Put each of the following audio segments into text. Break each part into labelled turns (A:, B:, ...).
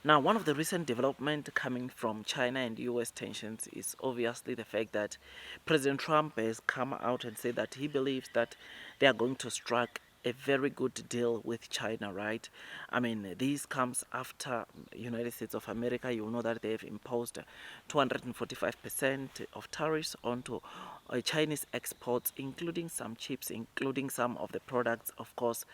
A: Now, one of the recent developments coming from China and US tensions is obviously the fact that President Trump has come out and said that he believes that they are going to strike a very good deal with China, right? I mean, this comes after United States of America. You know that they've imposed 245% of tariffs onto Chinese exports, including some chips, including some of the products, of course,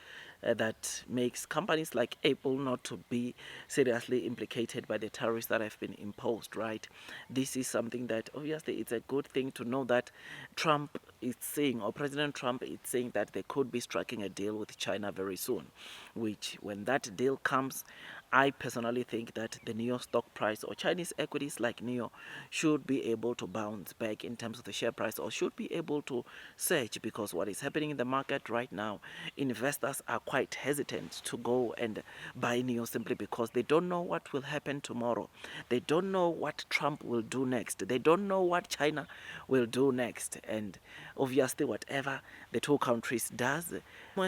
A: that makes companies like Apple not to be seriously implicated by the tariffs that have been imposed, right? This is something that obviously it's a good thing to know that Trump is saying, or President Trump is saying, that they could be striking a deal with China very soon, which when that deal comes, I personally think that the NEO stock price or Chinese equities like NEO should be able to bounce back in terms of the share price, or should be able to surge, because what is happening in the market right now, investors are quite hesitant to go and buy NEO simply because they don't know what will happen tomorrow. They don't know what Trump will do next. They don't know what China will do next. And obviously whatever the two countries does,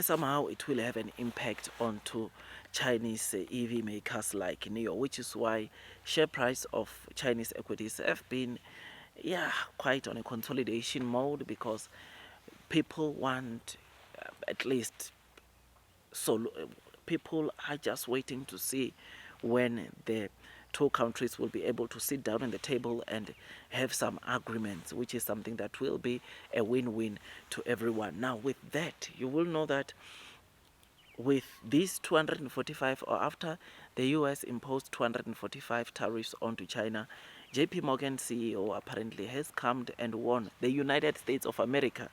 A: somehow it will have an impact onto Chinese EV makers like NEO, which is why share price of Chinese equities have been, yeah, quite on a consolidation mode, because people want at least, so people are just waiting to see when the two countries will be able to sit down on the table and have some agreements, which is something that will be a win-win to everyone. Now, with that, you will know that with these 245, or after the US imposed 245 tariffs onto China, JPMorgan CEO apparently has come and warned the United States of America.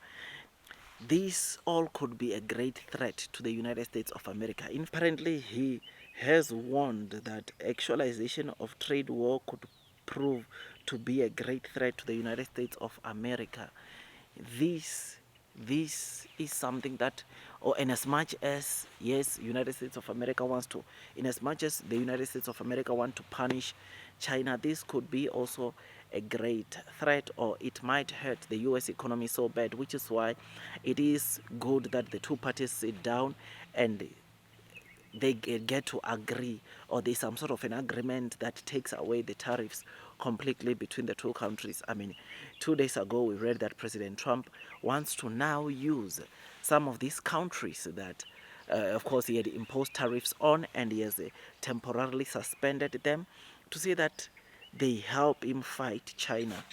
A: This all could be a great threat to the United States of America. Apparently, he has warned that actualization of trade war could prove to be a great threat to the United States of America. This this is something that, or in as much as, yes, United States of America wants to, in as much as the United States of America want to punish China, this could be also a great threat, or it might hurt the US economy so bad, which is why it is good that the two parties sit down and they get to agree, or there's some sort of an agreement that takes away the tariffs completely between the two countries. I mean, 2 days ago we read that President Trump wants to now use some of these countries that of course he had imposed tariffs on, and he has temporarily suspended them, to say that they help him fight China.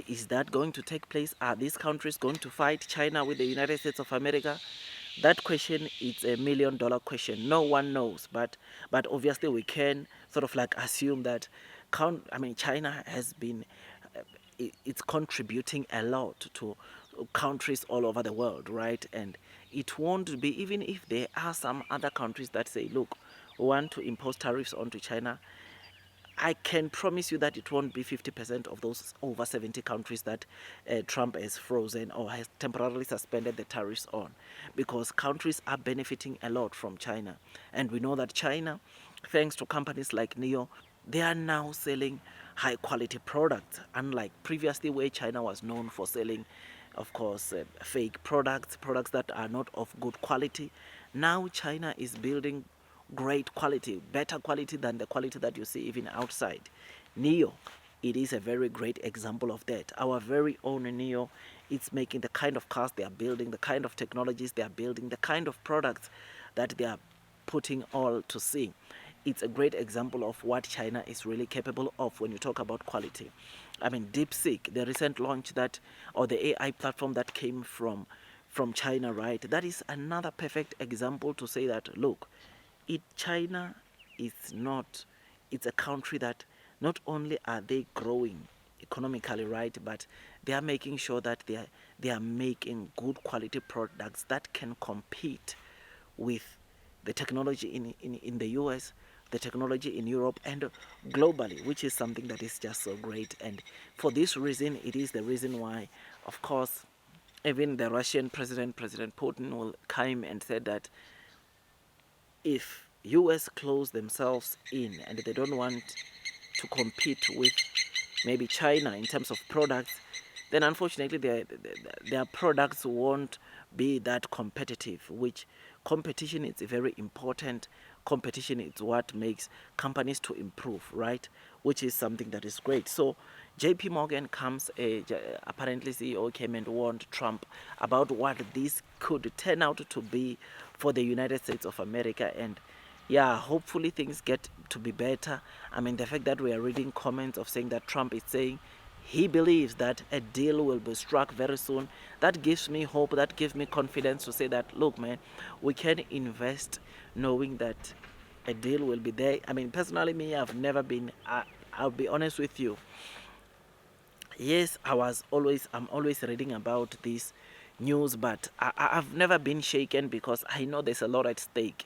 A: Is that going to take place? Are these countries going to fight China with the United States of America? That question is a $1 million question. No one knows, but obviously we can sort of like assume that China has been it's contributing a lot to countries all over the world, right? And it won't be, even if there are some other countries that say, look, we want to impose tariffs onto China, I can promise you that it won't be 50% of those over 70 countries that Trump has frozen or has temporarily suspended the tariffs on, because countries are benefiting a lot from China. And we know that China, thanks to companies like NEO, they are now selling high quality products, unlike previously where China was known for selling, of course, fake products that are not of good quality. Now China is building great quality, better quality than the quality that you see even outside. NEO, it is a very great example of that. Our very own NEO, it's making the kind of cars they are building, the kind of technologies they are building, the kind of products that they are putting all to see. It's a great example of what China is really capable of when you talk about quality. I mean, DeepSeek, the recent launch that, or the AI platform that came from China, right? That is another perfect example to say that, look, China is not, it's a country that not only are they growing economically, right, but they are making sure that they are making good quality products that can compete with the technology in the US, the technology in Europe, and globally, which is something that is just so great. And for this reason, it is the reason why, of course, even the Russian president, President Putin, will come and said that if US close themselves in and they don't want to compete with maybe China in terms of products, then unfortunately their products won't be that competitive, which competition is very important competition is what makes companies to improve, right? Which is something that is great. So JPMorgan comes, apparently CEO came and warned Trump about what this could turn out to be for the United States of America. And yeah, hopefully things get to be better. I mean, the fact that we are reading comments of saying that Trump is saying he believes that a deal will be struck very soon, that gives me hope, that gives me confidence to say that, look, man, we can invest knowing that a deal will be there. I mean, personally, me, I've never been, I'll be honest with you. Yes, I'm always reading about this news, but I've never been shaken because I know there's a lot at stake.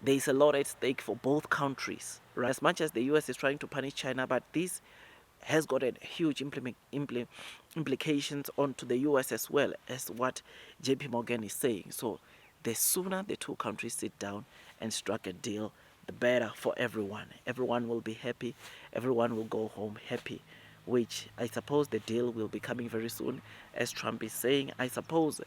A: There's a lot at stake for both countries, right? As much as the US is trying to punish China, but this has got a huge implications onto the US as well, as what JP Morgan is saying. So the sooner the two countries sit down and strike a deal, the better for everyone. Everyone will be happy, everyone will go home happy, which I suppose the deal will be coming very soon, as Trump is saying. I suppose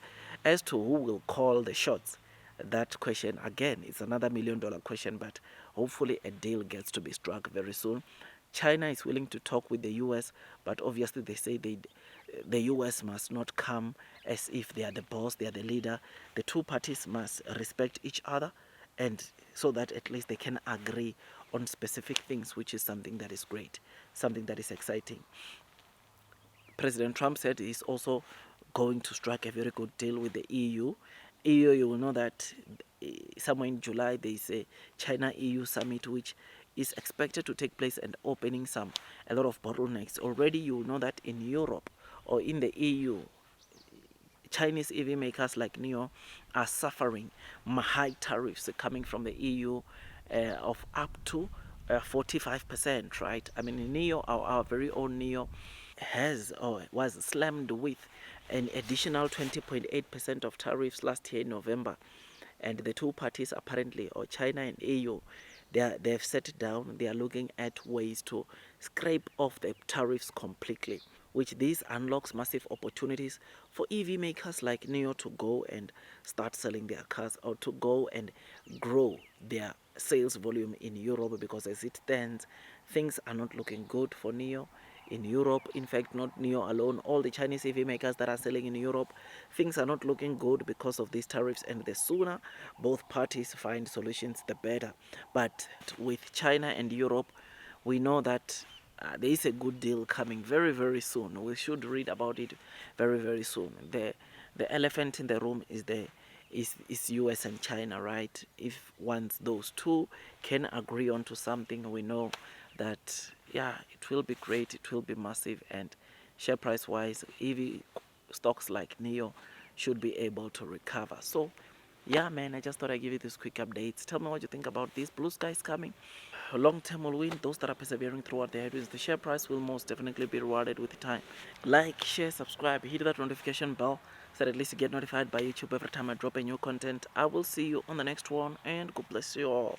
A: as to who will call the shots, that question again is another $1 million question, but hopefully a deal gets to be struck very soon. China is willing to talk with the US, but obviously they say the US must not come as if they are the boss, they are the leader. The two parties must respect each other, and so that at least they can agree on specific things, which is something that is great, something that is exciting. President Trump said he's also going to strike a very good deal with the EU. EU, you will know that somewhere in July there is a China EU summit which is expected to take place and opening a lot of bottlenecks. Already you will know that in Europe or in the EU, Chinese EV makers like NIO are suffering high tariffs coming from the EU of up to 45%, right? I mean, NIO, our very own NIO, has or was slammed with an additional 20.8% of tariffs last year in November. And the two parties apparently, or China and EU, they've sat down, they are looking at ways to scrape off the tariffs completely, which this unlocks massive opportunities for EV makers like NIO to go and start selling their cars, or to go and grow their sales volume in Europe, because as it stands, things are not looking good for NIO in Europe. In fact, not NIO alone, all the Chinese EV makers that are selling in Europe, things are not looking good because of these tariffs, and the sooner both parties find solutions, the better. But with China and Europe, we know that there is a good deal coming very, very soon. We should read about it very, very soon. The elephant in the room is US and China, right? If once those two can agree on to something, we know that yeah, it will be great, it will be massive, and share price wise, EV stocks like NIO should be able to recover. So yeah, man, I just thought I'd give you this quick updates. Tell me what you think about these blue skies coming. Long term will win. Those that are persevering throughout the headwinds, the share price will most definitely be rewarded with time. Like, share, subscribe, hit that notification bell so that at least you get notified by YouTube every time I drop a new content. I will see you on the next one, and God bless you all.